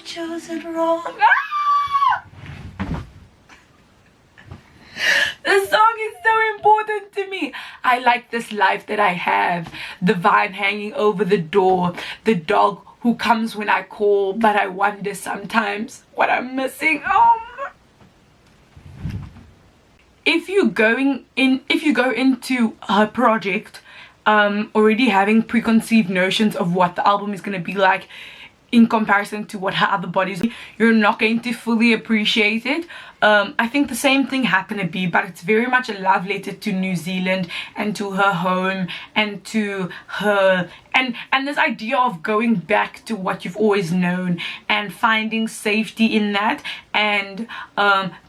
chosen wrong. Ah! This song is so important to me. I like this life that I have. The vine hanging over the door. The dog who comes when I call. But I wonder sometimes what I'm missing. If you go into her project already having preconceived notions of what the album is going to be like in comparison to what her other bodies, you're not going to fully appreciate it. I think the same thing happened to B, but it's very much a love letter to New Zealand and to her home and to her and this idea of going back to what you've always known and finding safety in that, and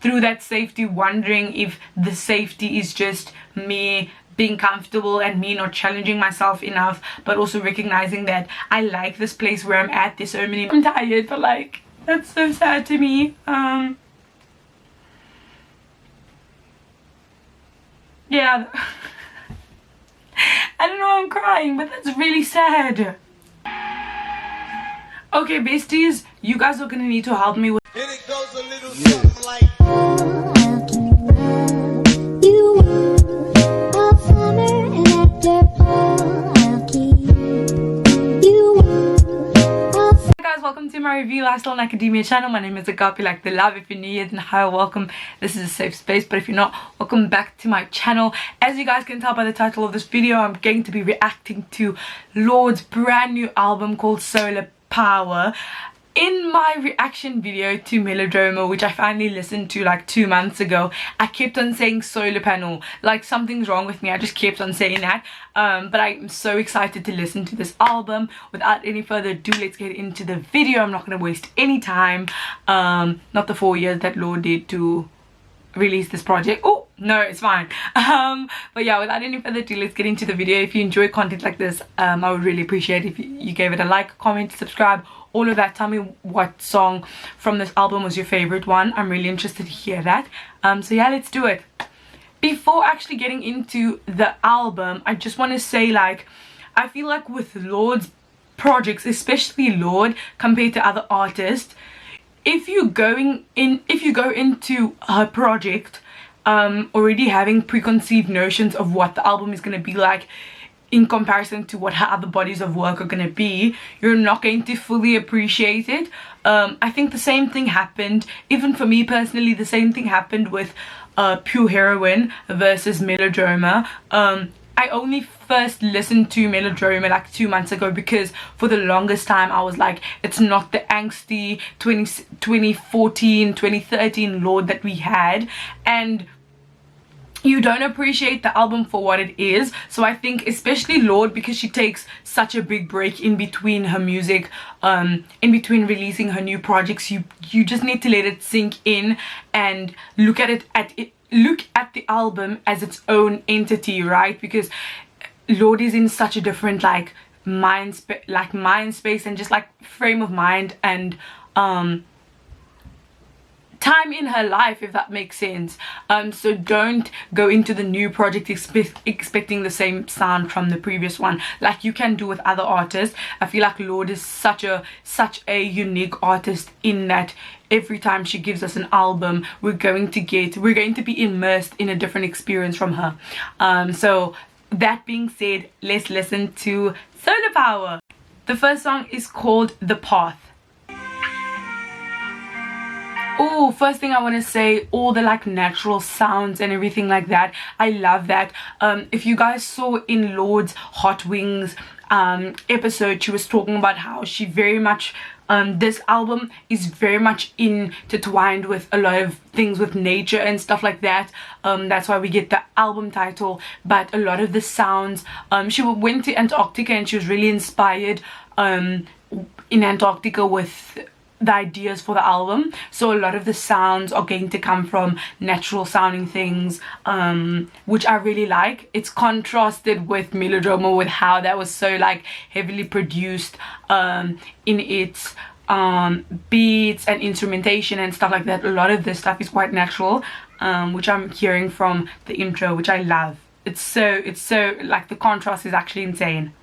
through that safety wondering if the safety is just me being comfortable and me not challenging myself enough, but also recognizing that I like this place where I'm at. There's so many, I'm tired, but like that's so sad to me. Yeah. I don't know, I'm crying, but that's really sad. Okay, besties, you guys are gonna need to help me with. And it goes a little something like. Welcome to my review Salon Academia channel. My name is Agape, like the love. If you're new here, then hi, welcome. This is a safe space, but if you're not, welcome back to my channel. As you guys can tell by the title of this video, I'm going to be reacting to Lorde's brand new album called Solar Power. In my reaction video to Melodrama, which I finally listened to like 2 months ago, I kept on saying solar panel, like something's wrong with me. I just kept on saying that. But I'm so excited to listen to this album. Without any further ado, let's get into the video. I'm not going to waste any time. Not the 4 years that Lorde did to release this project. Oh no, it's fine. But yeah, without any further ado, let's get into the video. If you enjoy content like this, I would really appreciate if you gave it a like, comment, subscribe, all of that. Tell me what song from this album was your favorite one. I'm really interested to hear that. So yeah, let's do it. Before actually getting into the album, I just want to say, like, I feel like with Lorde's projects, especially Lorde compared to other artists, if you go into her project already having preconceived notions of what the album is going to be like in comparison to what her other bodies of work are going to be, you're not going to fully appreciate it. I think the same thing happened, even for me personally, the same thing happened with Pure Heroine versus Melodrama. I only first listened to Melodrama like 2 months ago, because for the longest time I was like, it's not the angsty 2014 2013 Lorde that we had, and you don't appreciate the album for what it is. So I think especially Lorde, because she takes such a big break in between her music, in between releasing her new projects, you just need to let it sink in and look at the album as its own entity, right? Because Lorde is in such a different like mind space and just like frame of mind and time in her life, if that makes sense. So don't go into the new project expecting the same sound from the previous one like you can do with other artists. I feel like Lorde is such a unique artist in that every time she gives us an album, we're going to be immersed in a different experience from her. So that being said, let's listen to Solar Power. The first song is called The Path. Oh, first thing I want to say, all the like natural sounds and everything like that, I love that. If you guys saw in Lorde's Hot Wings episode, she was talking about how she very much this album is very much intertwined with a lot of things with nature and stuff like that. That's why we get the album title. But a lot of the sounds, she went to Antarctica and she was really inspired in Antarctica with the ideas for the album. So a lot of the sounds are going to come from natural sounding things, which I really like. It's contrasted with Melodrama, with how that was so like heavily produced in its beats and instrumentation and stuff like that. A lot of this stuff is quite natural, which I'm hearing from the intro, which I love. It's so like the contrast is actually insane.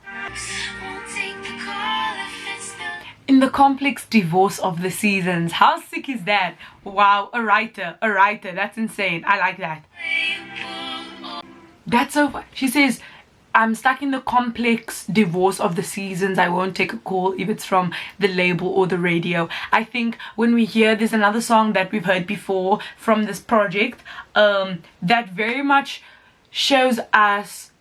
In the complex divorce of the seasons. How sick is that? Wow, a writer, that's insane. I like that. That's so, she says, I'm stuck in the complex divorce of the seasons. I won't take a call if it's from the label or the radio. I think when we hear, there's another song that we've heard before from this project that very much shows us,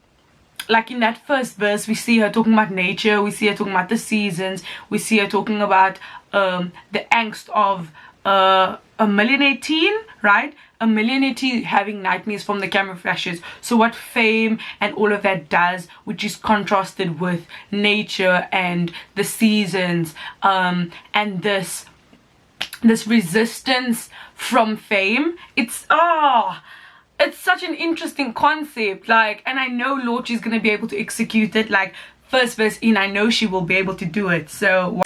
like in that first verse, we see her talking about nature, we see her talking about the seasons, we see her talking about the angst of a millionaire teen, right? A millionaire teen having nightmares from the camera flashes. So what fame and all of that does, which is contrasted with nature and the seasons, and this resistance from fame. It's such an interesting concept, like, and I know Lorde is gonna be able to execute it. Like, first verse in, I know she will be able to do it. So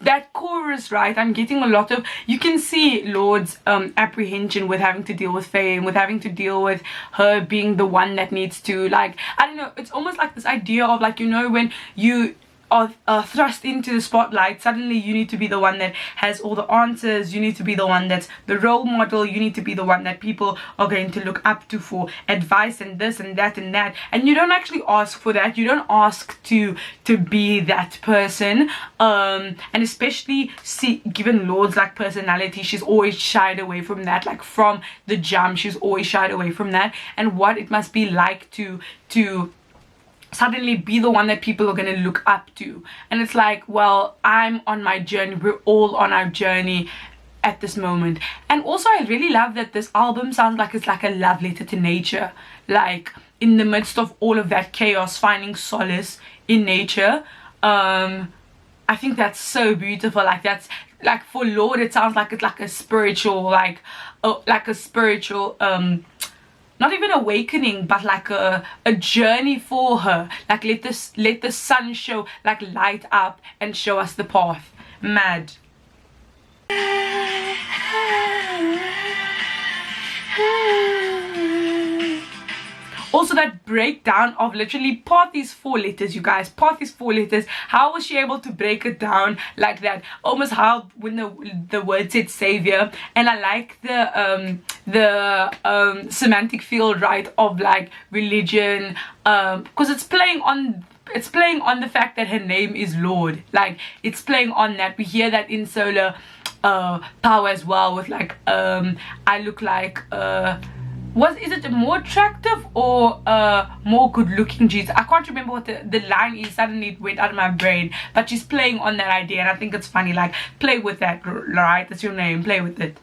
that chorus, right? I'm getting a lot of, you can see Lorde's apprehension with having to deal with fame, with having to deal with her being the one that needs to, like, I don't know, it's almost like this idea of, like, you know, when you are thrust into the spotlight, suddenly you need to be the one that has all the answers, you need to be the one that's the role model, you need to be the one that people are going to look up to for advice and this and that and that, and you don't actually ask for that, you don't ask to be that person, and especially given Lorde's like personality, she's always shied away from that, like from the jump, she's always shied away from that, and what it must be like to suddenly be the one that people are going to look up to. And it's like, well, I'm on my journey, we're all on our journey at this moment. And also I really love that this album sounds like it's like a love letter to nature, like in the midst of all of that chaos, finding solace in nature. I think that's so beautiful. Like, that's like, for Lorde it sounds like it's like a spiritual, like a spiritual not even awakening, but like a journey for her. Like, let the sun show, like, light up and show us the path. Mad. Also, that breakdown of literally part these 4 letters, you guys, part these 4 letters. How was she able to break it down like that? Almost how when the word said savior. And I like the semantic field, right, of like religion, because it's playing on the fact that her name is Lorde. Like, it's playing on that. We hear that in Solar Power as well, with like I look like is it more attractive or more good looking jeans? I can't remember what the line is, suddenly it went out of my brain, but she's playing on that idea, and I think it's funny. Like, play with that, right? That's your name, play with it.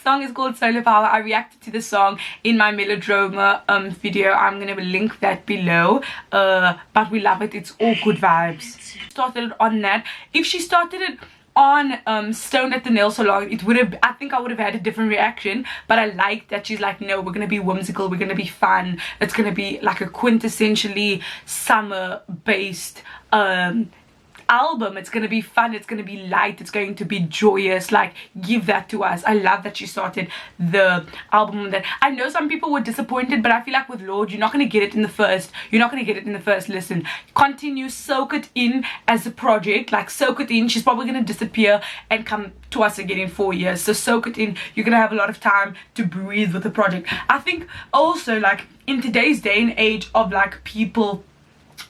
Song is called Solar Power. I reacted to the song in my melodrama video. I'm gonna link that below, but we love it. It's all good vibes. Started on that. If she started it on Stoned at the Nail Salon, it would have, I think I would have had a different reaction, but I like that she's like, no, we're gonna be whimsical, we're gonna be fun, it's gonna be like a quintessentially summer based album. It's gonna be fun, it's gonna be light, it's going to be joyous. Like, give that to us. I love that she started the album with that. I know some people were disappointed, but I feel like with Lorde, you're not gonna get it in the first listen. Continue, soak it in as a project, like soak it in. She's probably gonna disappear and come to us again in 4 years, so soak it in. You're gonna have a lot of time to breathe with the project. I think also, like, in today's day and age of like people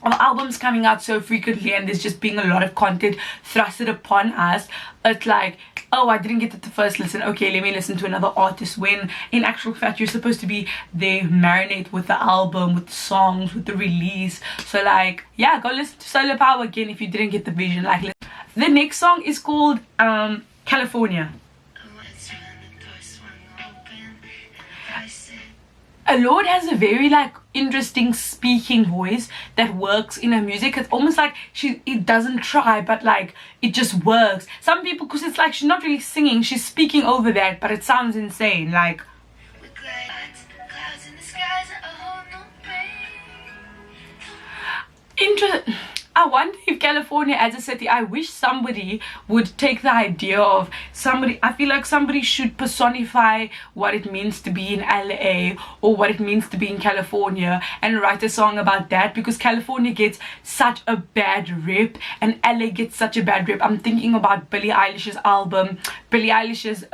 of albums coming out so frequently, and there's just being a lot of content thrusted upon us, it's like, oh, I didn't get it the first listen, okay, let me listen to another artist, when in actual fact you're supposed to be there, marinate with the album, with the songs, with the release. So like, yeah, go listen to Solar Power again if you didn't get the vision. Like, listen. The next song is called California. Lorde has a very like interesting speaking voice that works in her music. It's almost like it doesn't try, but like it just works. Some people, because it's like she's not really singing, she's speaking over that, but it sounds insane. Like, I I wonder if California as a city, I wish somebody would take the idea of somebody, I feel like somebody should personify what it means to be in LA or what it means to be in California and write a song about that, because California gets such a bad rep and LA gets such a bad rep. I'm thinking about Billie Eilish's album, Billie Eilish's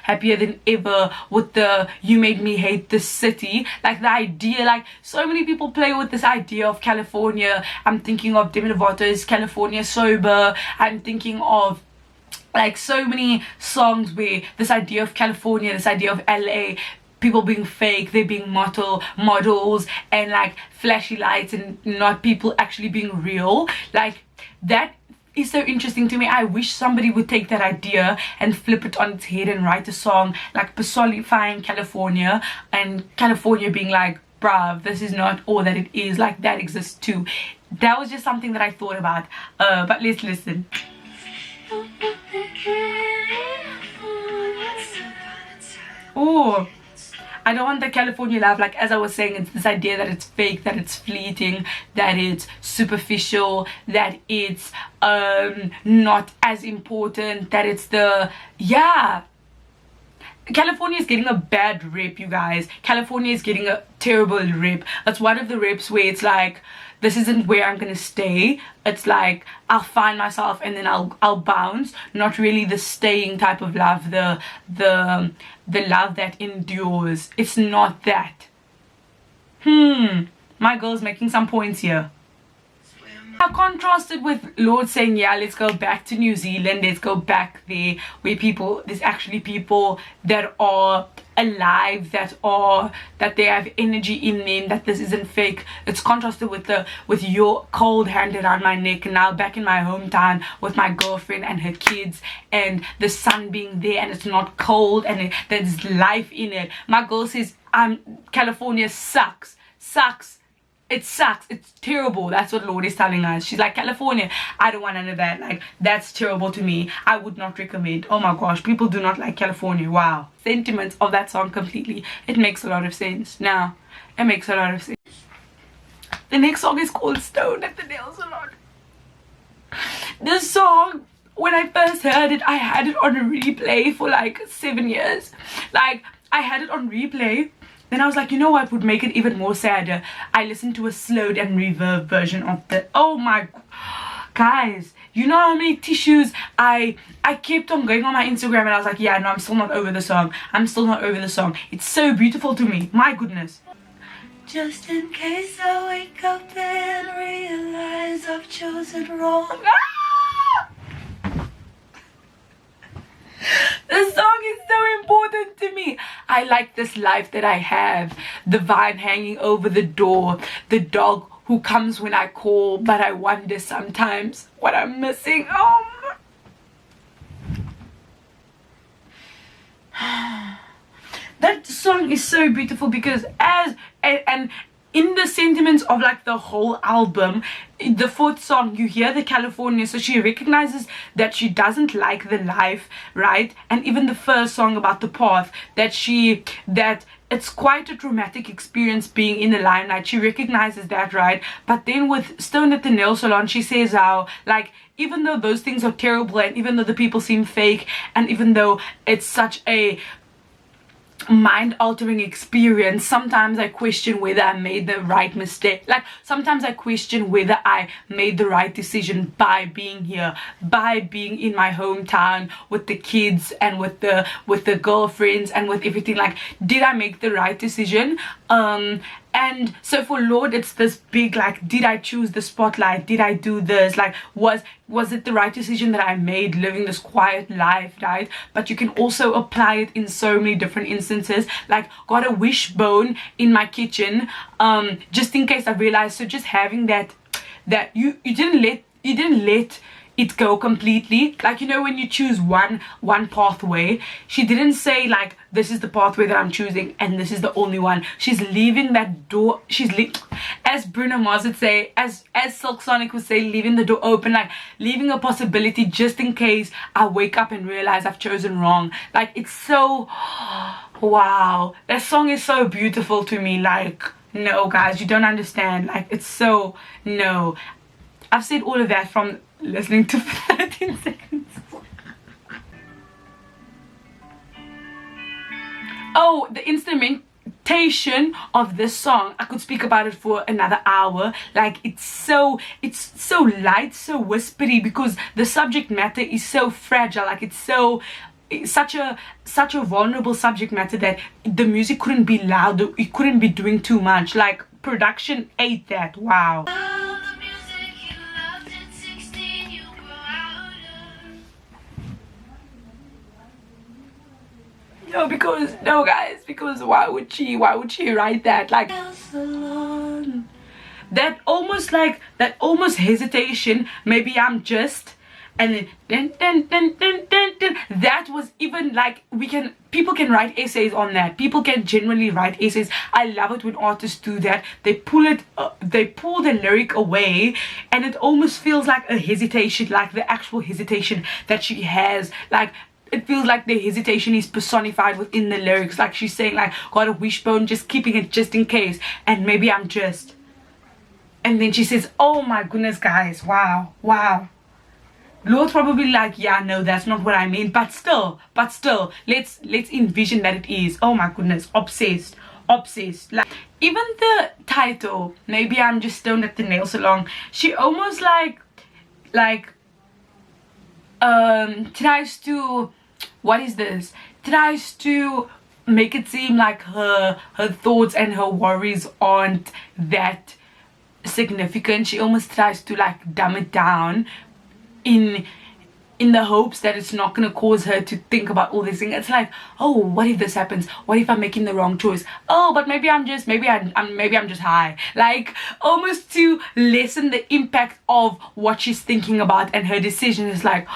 Happier Than Ever, with the You Made Me Hate This City. Like the idea, like so many people play with this idea of California. I'm thinking of Demi Lovato's California Sober. I'm thinking of like so many songs where this idea of California, this idea of LA, people being fake, they being models and like flashy lights and not people actually being real. Like that is so interesting to me. I wish somebody would take that idea and flip it on its head and write a song like personifying California, and California being like, bruv, this is not all that it is, like that exists too. That was just something that I thought about, but let's listen. Oh, I don't want the California love. Like as I was saying, it's this idea that it's fake, that it's fleeting, that it's superficial, that it's not as important, that it's the, yeah, California is getting a bad rep, you guys. California is getting a terrible rep. It's one of the reps where it's like, this isn't where I'm gonna stay. It's like I'll find myself and then I'll bounce. Not really the staying type of love, the love that endures. It's not that. My girl's making some points here. I contrasted with Lorde saying, yeah, let's go back to New Zealand, let's go back there where there's actually people that are alive, that they have energy in them, that this isn't fake. It's contrasted with your cold hand around my neck, and now back in my hometown with my girlfriend and her kids and the sun being there and it's not cold and there's life in it. My girl says, California sucks. It sucks. It's terrible. That's what Lorde is telling us. She's like, California, I don't want none of that. Like, that's terrible to me. I would not recommend. Oh my gosh, people do not like California. Wow. Sentiments of that song completely. It makes a lot of sense. Now, it makes a lot of sense. The next song is called Stone at the Nail Salon. This song, when I first heard it, I had it on a replay for like 7 years. Like, I had it on replay. Then I was like, you know what would make it even more sadder? I listened to a slowed and reverb version of the, oh my, guys, you know how many tissues I kept on going on my Instagram, and I was like, yeah, no, I'm still not over the song. I'm still not over the song. It's so beautiful to me. My goodness. Just in case I wake up and realize I've chosen wrong. Ah! This song is so important to me. I like this life that I have. The vine hanging over the door. The dog who comes when I call, but I wonder sometimes what I'm missing. That song is so beautiful because and in the sentiments of like the whole album, the fourth song, you hear the California, so she recognizes that she doesn't like the life, right? And even the first song about the path, that it's quite a traumatic experience being in the limelight. She recognizes that, right? But then with Stone at the Nail Salon, she says how, like, even though those things are terrible, and even though the people seem fake, and even though it's such a mind-altering experience, sometimes I question whether I made the right mistake. Like, sometimes I question whether I made the right decision by being here, by being in my hometown with the kids and with the girlfriends and with everything. Like, did I make the right decision? And so for Lorde, it's this big, like, did I choose the spotlight? Did I do this? Like, was it the right decision that I made living this quiet life, right? But you can also apply it in so many different instances. Like, got a wishbone in my kitchen, just in case I realized. So just having that you didn't let it go completely. Like, you know, when you choose one pathway, she didn't say like, this is the pathway that I'm choosing and this is the only one. She's leaving that door, as Bruno Mars would say, as Silk Sonic would say, leaving the door open, like leaving a possibility just in case I wake up and realize I've chosen wrong. Like, it's so, wow, that song is so beautiful to me. Like, no guys, you don't understand. Like, it's so, no. I've said all of that from listening to 13 seconds. Oh, the instrumentation of this song, I could speak about it for another hour. Like, it's so light, so whispery, because the subject matter is so fragile. Like, it's such a vulnerable subject matter that the music couldn't be loud, it couldn't be doing too much. Like, production ate that. Wow. No guys, because why would she write that? Like, Salon. That almost hesitation, maybe I'm just, and then that was even like, people can write essays on that. People can genuinely write essays. I love it when artists do that. They pull the lyric away, and it almost feels like a hesitation, like the actual hesitation that she has. Like, it feels like the hesitation is personified within the lyrics. Like, she's saying, like, got a wishbone, just keeping it just in case, and maybe I'm just. And then she says, oh my goodness, guys, wow. Lord probably like, yeah, no, that's not what I mean, but still, let's envision that it is. Oh my goodness, obsessed. Like, even the title, maybe I'm just stoned at the nail salon, she almost like tries to, what is this? Tries to make it seem like her thoughts and her worries aren't that significant. She almost tries to like dumb it down in the hopes that it's not gonna cause her to think about all these things. It's like, oh, what if this happens? What if I'm making the wrong choice? Oh, but maybe I'm just high. Like, almost to lessen the impact of what she's thinking about, and her decision is like,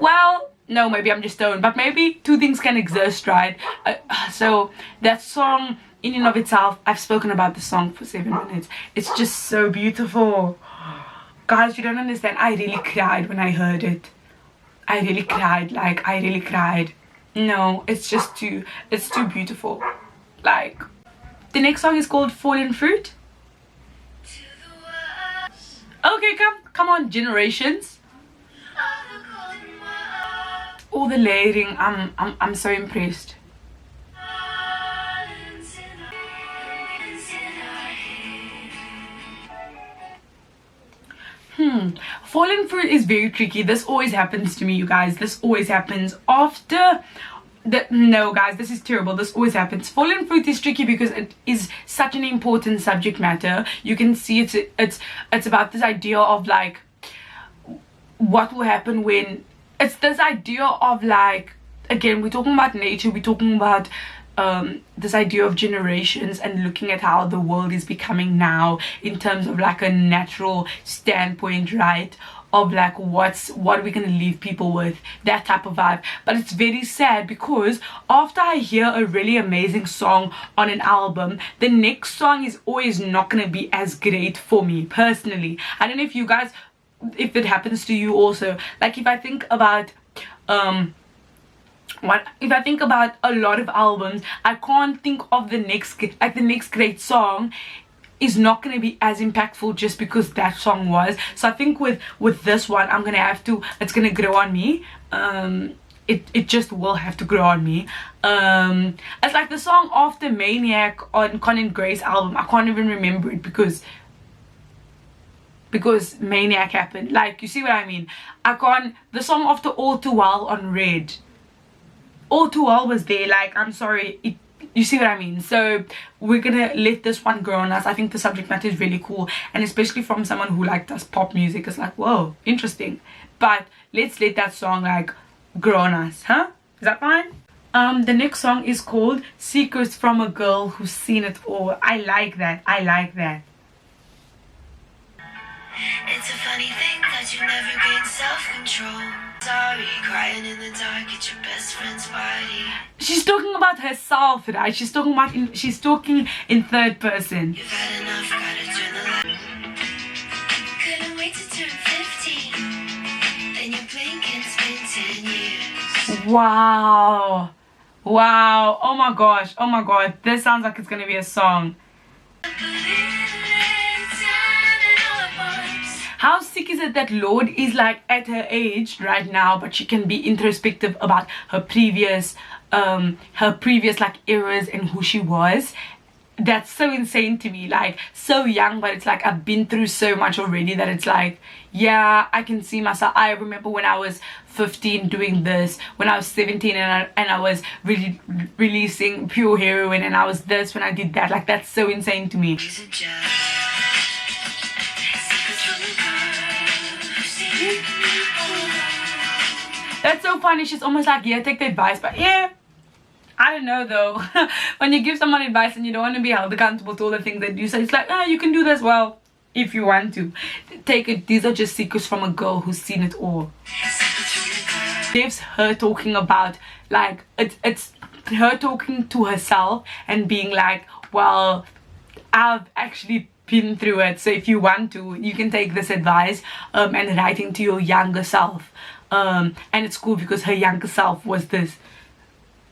well, no, maybe I'm just stoned. But maybe two things can exist, right? So that song in and of itself, I've spoken about the song for 7 minutes. It's just so beautiful. Guys, you don't understand. I really cried when I heard it. I really cried. Like, I really cried. No, it's too beautiful. Like, the next song is called Fallen Fruit. Okay, come on, Generations. All the layering, I'm so impressed. Fallen Fruit is very tricky. This always happens to me, you guys. This always happens after no guys, this is terrible. This always happens. Fallen Fruit is tricky because it is such an important subject matter. You can see it's about this idea of like, what will happen when, it's this idea of like, again, we're talking about nature, we're talking about this idea of generations, and looking at how the world is becoming now in terms of like a natural standpoint, right? Of like, what are we gonna leave people with, that type of vibe. But it's very sad because after I hear a really amazing song on an album, the next song is always not gonna be as great for me personally. I don't know if you guys, if it happens to you also. Like, if I think about if I think about a lot of albums, I can't think of the next great song is not going to be as impactful just because that song was. So I think with this one, I'm gonna have to, it's gonna grow on me. It just will have to grow on me. It's like the song after Maniac on Conan Gray's album. I can't even remember it because Maniac happened. Like, you see what I mean? The song after All Too Well on Red, All Too Well was there. Like, I'm sorry, you see what I mean? So we're gonna let this one grow on us. I think the subject matter is really cool, and especially from someone who like does pop music, it's like, whoa, interesting. But let's let that song like grow on us, huh? Is that fine? The next song is called Secrets from a Girl Who's Seen It All. I like that. It's a funny thing that you never gain self-control. Sorry, crying in the dark at your best friend's party. She's talking about herself, right? She's talking in third person. You've had enough, gotta turn the light. Couldn't wait to turn 15. Then you blink and it's been 10 years. Wow. Oh my god. This sounds like it's gonna be a song. how sick is it that Lorde is like at her age right now, but she can be introspective about her previous like eras and who she was. That's so insane to me. Like, so young, but it's like I've been through so much already that it's like, yeah, I can see myself. I remember when I was 15 doing this, when I was 17 and I was really releasing pure heroin, and I was this when I did that. Like, that's so insane to me. That's so funny. She's almost like, yeah, take the advice, but yeah, I don't know though. When you give someone advice and you don't want to be held accountable to all the things that you say, it's like, you can do this well if you want to. Take it. These are just secrets from a girl who's seen it all. Gives her talking about, like, it's her talking to herself and being like, well, I've actually been through it, so if you want to, you can take this advice, and writing to your younger self. And it's cool because her younger self was this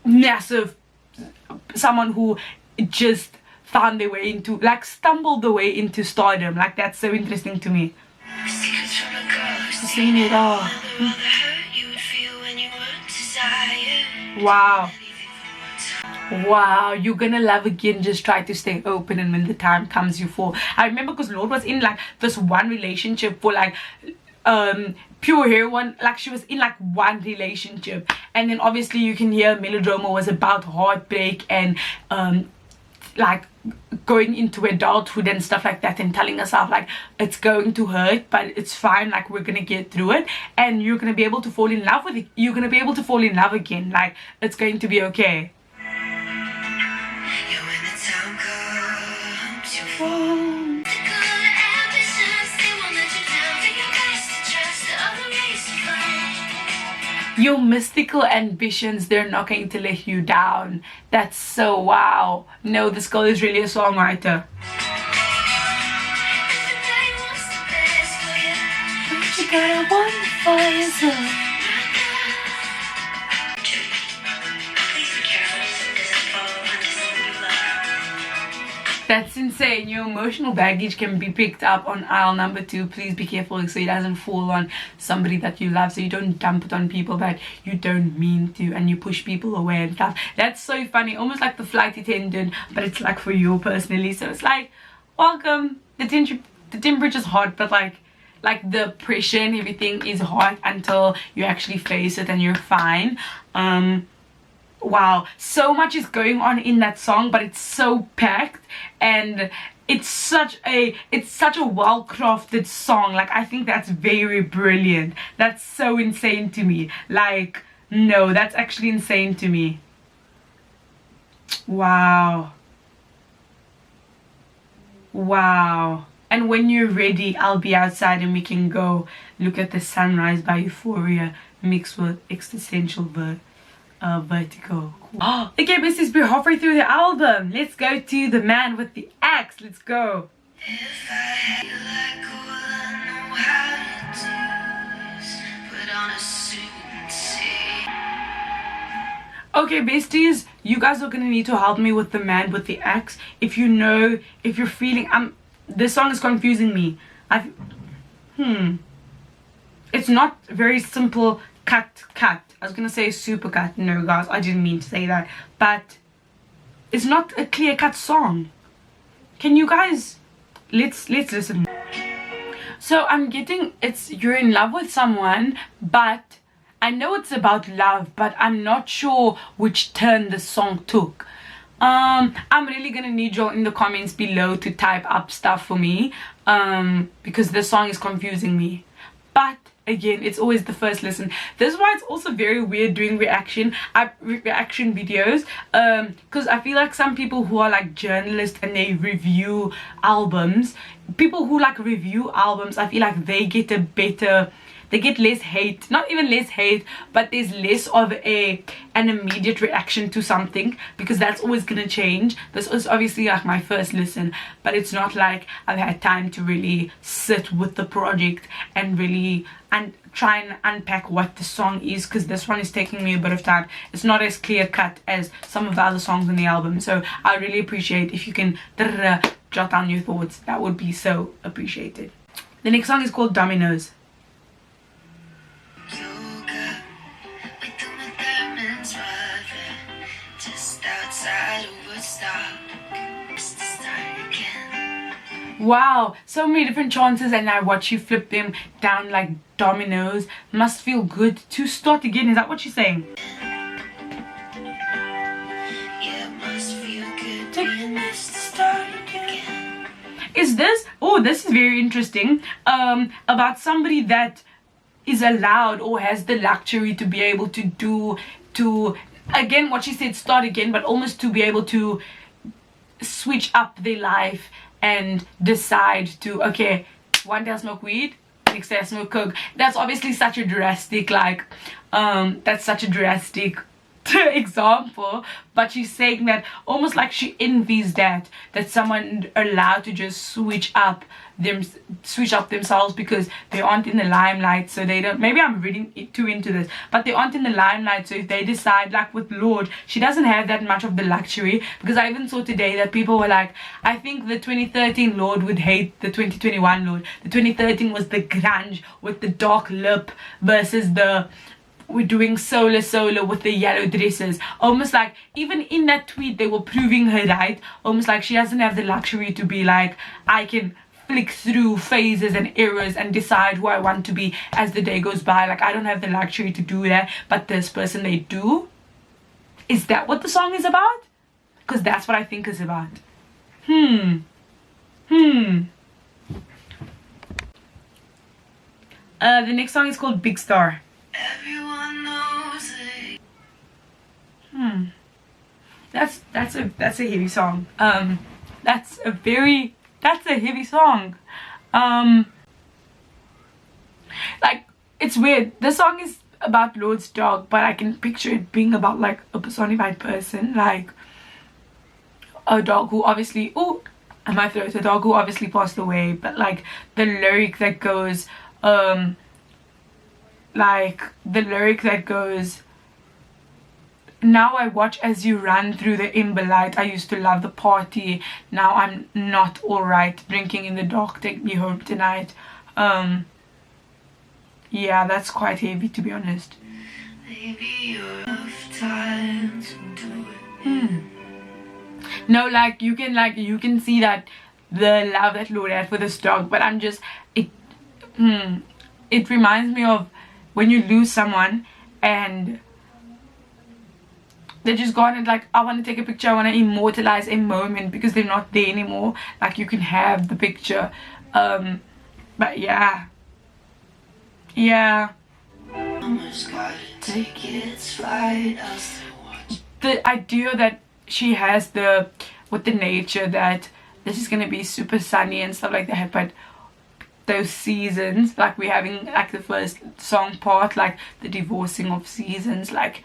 massive someone who just found their way into, like, stumbled the way into stardom. Like, that's so interesting to me. Seen it all. Wow. Wow, you're gonna love again. Just try to stay open, and when the time comes, you fall. I remember because Lorde was in like this one relationship for like pure heroin. Like, she was in like one relationship, and then obviously you can hear melodrama was about heartbreak and like going into adulthood and stuff like that, and telling herself like it's going to hurt but it's fine, like we're gonna get through it, and you're gonna be able to fall in love with it. You're gonna be able to fall in love again. Like, it's going to be okay. Your mystical ambitions, they're not going to let you down. That's so wow. No, this girl is really a songwriter. You got a wonderful yourself. That's insane. Your emotional baggage can be picked up on aisle number 2. Please be careful so it doesn't fall on somebody that you love, so you don't dump it on people that you don't mean to, and you push people away and stuff. That's so funny. Almost like the flight attendant, but it's like for you personally. So it's like, welcome. The temperature's hot, but like the pressure and everything is hot until you actually face it and you're fine. Wow, so much is going on in that song, but it's so packed, and it's such a well crafted song. Like, I think that's very brilliant. That's so insane to me. Like, no, that's actually insane to me. Wow. Wow. And when you're ready, I'll be outside and we can go look at the sunrise by Euphoria mixed with existential vertigo. Cool. Okay, besties, we're halfway through the album. Let's go to the man with the axe. Let's go. If I had like all I know how to do is put on a suit and see. Okay, besties, you guys are gonna need to help me with the man with the axe. If you know, if you're feeling, this song is confusing me. It's not very simple. Cut. I was gonna say super cut. No, guys, I didn't mean to say that. But it's not a clear-cut song. Can you guys let's listen. So I'm getting it's you're in love with someone, but I know it's about love, but I'm not sure which turn the song took. I'm really gonna need y'all in the comments below to type up stuff for me, because this song is confusing me. But again, it's always the first listen. This is why it's also very weird doing reaction videos, because I feel like some people who are like journalists and they review albums, people who like review albums, I feel like they get a better, they get less hate, not even less hate, but there's less of an immediate reaction to something, because that's always gonna change. This is obviously like my first listen, but it's not like I've had time to really sit with the project and really try and unpack what the song is, because this one is taking me a bit of time. It's not as clear cut as some of the other songs in the album, so I really appreciate if you can jot down your thoughts. That would be so appreciated. The next song is called Dominoes. Yoga with the Matherman's brother, just outside of Woodstock, just to start again. Wow, so many different chances, and I watch you flip them down like dominoes. Must feel good to start again. Is that what you're saying? Yeah, it must feel good Take being this to start again. Is this, oh, this is very interesting, about somebody that is allowed or has the luxury to be able to do, to, again, what she said, start again, but almost to be able to switch up their life and decide to, okay, one day I'll smoke weed, next day I smoke coke. That's obviously such a drastic, like, that's such a drastic example, but she's saying that almost like she envies that someone allowed to just switch up themselves, because they aren't in the limelight, so they don't, maybe I'm reading too into this, but they aren't in the limelight, so if they decide, like with Lorde, she doesn't have that much of the luxury, because I even saw today that people were like, I think the 2013 Lorde would hate the 2021 Lorde. The 2013 was the grunge with the dark lip versus the we're doing solo with the yellow dresses. Almost like even in that tweet they were proving her right, almost like she doesn't have the luxury to be like, I can flick through phases and eras and decide who I want to be as the day goes by. Like, I don't have the luxury to do that, but this person, they do. Is that what the song is about? Because that's what I think it's about. The next song is called Big Star. Everyone knows it. That's a heavy song. That's a heavy song. Like, it's weird. This song is about Lorde's dog, but I can picture it being about like a personified person, like a dog who obviously, oh, at my throat, a dog who obviously passed away, but like the lyric that goes, now I watch as you run through the ember light. I used to love the party. Now I'm not alright. Drinking in the dark, take me home tonight. Yeah, that's quite heavy, to be honest. Maybe you're enough time to do it. No, like you can see that the love that Lorde had for this dog, but I'm just, it reminds me of when you lose someone and they're just gone, and like, I want to take a picture, I want to immortalize a moment because they're not there anymore. Like, you can have the picture, but yeah. Almost gotta take its flight. I'll still watch. The idea that she has with the nature, that this is gonna be super sunny and stuff like that, but those seasons, like we're having like the first song part, like the divorcing of seasons, like,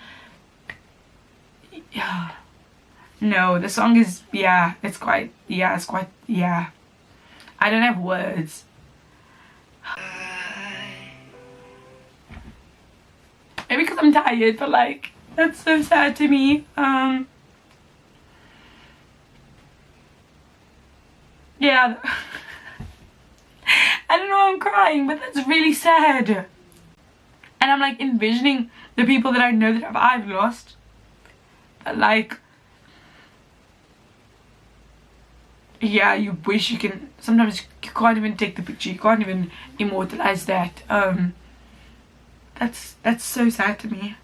yeah, no, the song is, I don't have words. Maybe because I'm tired, but like, that's so sad to me. Yeah. I don't know, I'm crying, but that's really sad. And I'm like envisioning the people that I know that I've lost. But like, yeah, you wish you can, sometimes you can't even take the picture, you can't even immortalize that. That's so sad to me.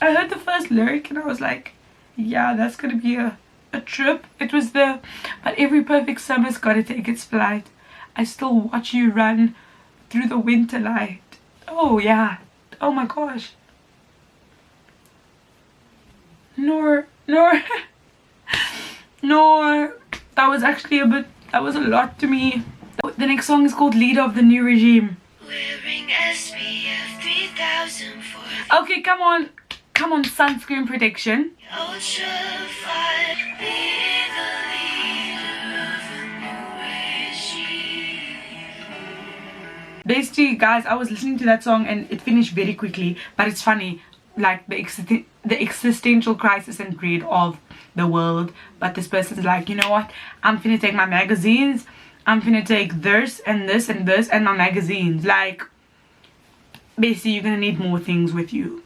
I heard the first lyric and I was like, yeah, that's gonna be a trip. It was but every perfect summer's gotta take its flight. I still watch you run through the winter light. Oh yeah, oh my gosh. Nor, that was actually that was a lot to me. The next song is called Leader of the New Regime. Wearing SPF 3000 for Okay, come on, sunscreen protection. ultra-fine. Be the leader of a new regime. Basically, guys, I was listening to that song and it finished very quickly, but it's funny, like the existential crisis and greed of the world. But this person's like, you know what, I'm finna take my magazines, I'm gonna take this and this and this and my magazines. Like, basically you're gonna need more things with you,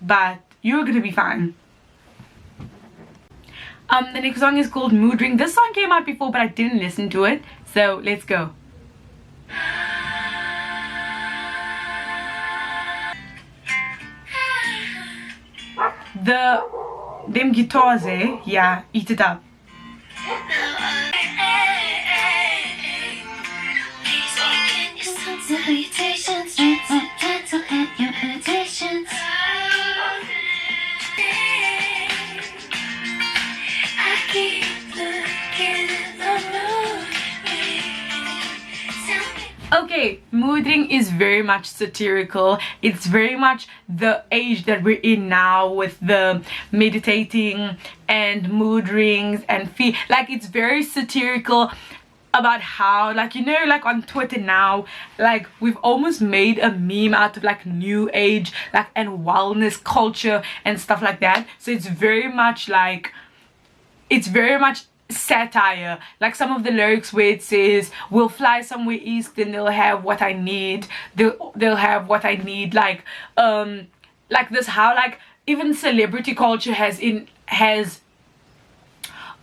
but you're gonna be fine. The next song is called Mood Ring. This song came out before, but I didn't listen to it, so let's go. Them guitars, yeah, eat it up. Okay, Mood Ring is very much satirical. It's very much the age that we're in now with the meditating and mood rings and feel like it's very satirical about how, like, you know, like on Twitter now, like we've almost made a meme out of like new age like and wellness culture and stuff like that. So it's very much like, it's very much satire. Like some of the lyrics where it says we'll fly somewhere east and they'll have what I need, they'll have what I need, like this, how like even celebrity culture has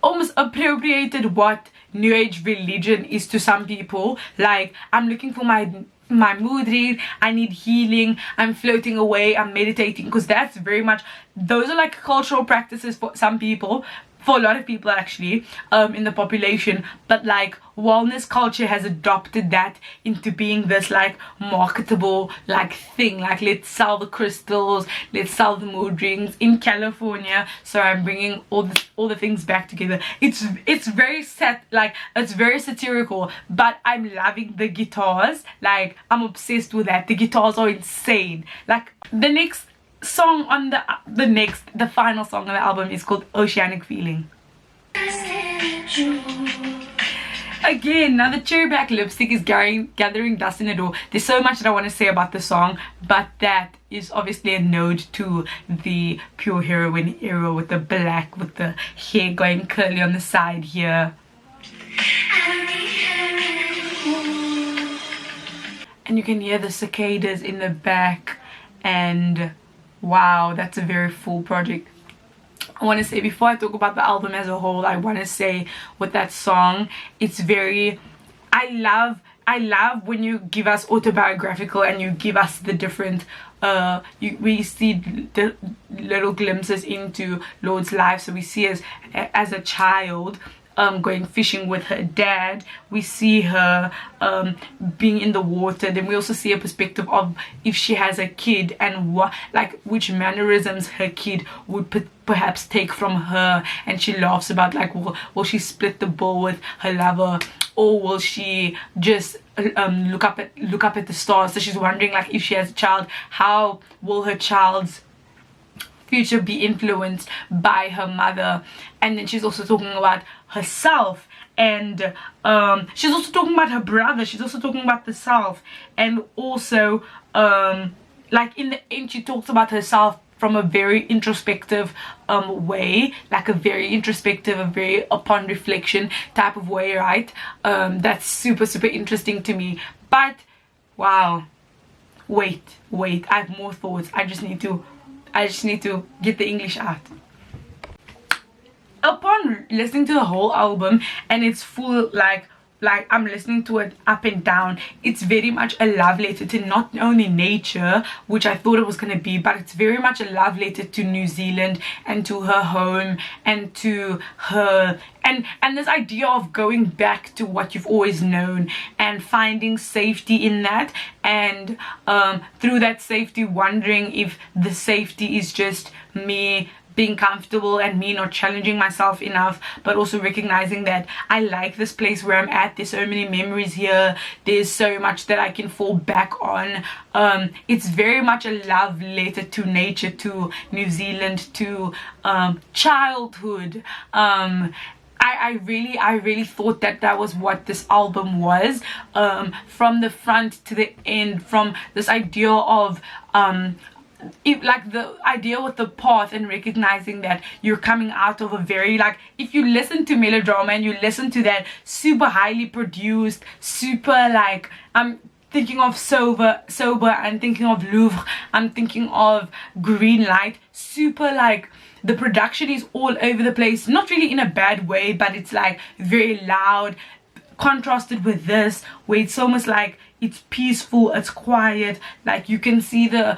almost appropriated what new age religion is to some people. Like, I'm looking for my mood ring, I need healing, I'm floating away, I'm meditating, because that's very much, those are like cultural practices for some people, for a lot of people actually, in the population. But like wellness culture has adopted that into being this like marketable like thing, like let's sell the crystals, let's sell the mood rings in California. So I'm bringing all the things back together. It's very it's very satirical, but I'm loving the guitars. Like, I'm obsessed with that. The guitars are insane. Like, the next song on the final song on the album is called Oceanic Feeling. Again, now the cherry black lipstick is gathering dust in the door. There's so much that I want to say about the song, but that is obviously a node to the pure heroine era with the black, with the hair going curly on the side here. And you can hear the cicadas in the back, and wow, that's a very full project. I want to say, before I talk about the album as a whole, I want to say with that song, it's very, I love when you give us autobiographical and you give us the different we see the little glimpses into Lorde's life. So we see as a child going fishing with her dad, we see her being in the water. Then we also see a perspective of if she has a kid and what, like, which mannerisms her kid would perhaps take from her. And she laughs about, like, will she split the bill with her lover, or will she just look up at the stars? So she's wondering, like, if she has a child, how will her child's future be influenced by her mother? And then she's also talking about herself, and she's also talking about her brother, she's also talking about the self, and also like in the end she talks about herself from a very introspective way, like a very introspective, a very upon reflection type of way, right? That's super interesting to me. But wow, wait, I have more thoughts. I just need to get the English out. Upon listening to the whole album, and it's full, like I'm listening to it up and down, it's very much a love letter to not only nature, which I thought it was going to be, but it's very much a love letter to New Zealand and to her home and to her, and this idea of going back to what you've always known and finding safety in that, and through that safety wondering if the safety is just me being comfortable and me not challenging myself enough, but also recognizing that I like this place where I'm at. There's so many memories here, there's so much that I can fall back on. It's very much a love letter to nature, to New Zealand, to childhood. I really thought that was what this album was, from the front to the end, from this idea of like the idea with the path and recognizing that you're coming out of a very, like, if you listen to melodrama and you listen to that super highly produced, super like, I'm thinking of sober, I'm thinking of Louvre, I'm thinking of Green Light, super like the production is all over the place, not really in a bad way, but it's like very loud, contrasted with this where it's almost like it's peaceful, it's quiet, like you can see the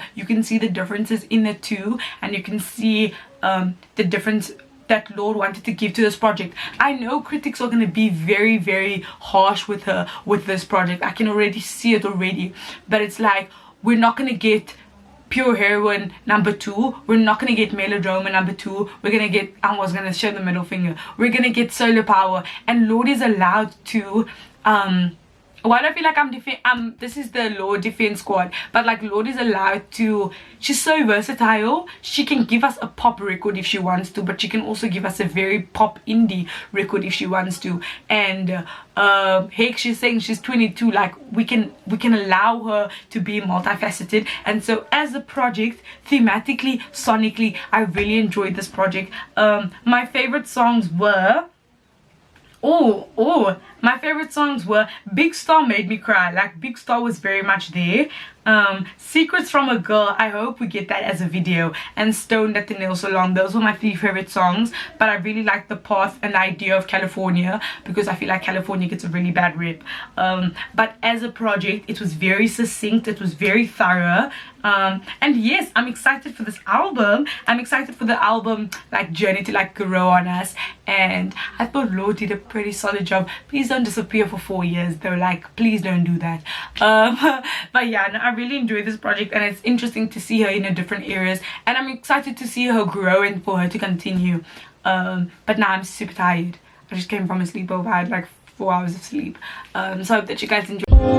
differences in the two, and you can see the difference that Lorde wanted to give to this project. I know critics are going to be very, very harsh with this project. I can already see it already, but it's like, we're not going to get Pure Heroine #2, we're not going to get Melodrama #2, we're going to get, I was going to show the middle finger, we're going to get Solar Power, and Lorde is allowed to why do I feel like this is the Lorde Defense Squad, but like Lorde is allowed to, she's so versatile. She can give us a pop record if she wants to, but she can also give us a very pop indie record if she wants to. And heck, she's saying she's 22, like we can allow her to be multifaceted. And so as a project, thematically, sonically, I really enjoyed this project. My favorite songs were my favorite songs were Big Star made me cry, like Big Star was very much there. Secrets from a Girl, I hope we get that as a video, and Stoned at the Nail Salon. Those were my 3 favorite songs, but I really like the path and the idea of California, because I feel like California gets a really bad rep. But as a project, it was very succinct, it was very thorough. And yes, I'm excited for this album. I'm excited for the album like journey to like grow on us, and I thought Lorde did a pretty solid job. Please don't disappear for 4 years though, like please don't do that. But yeah, no, I really enjoyed this project, and it's interesting to see her in a different areas, and I'm excited to see her grow and for her to continue. But now I'm super tired. I just came from a sleepover. I had like 4 hours of sleep, so I hope that you guys enjoy.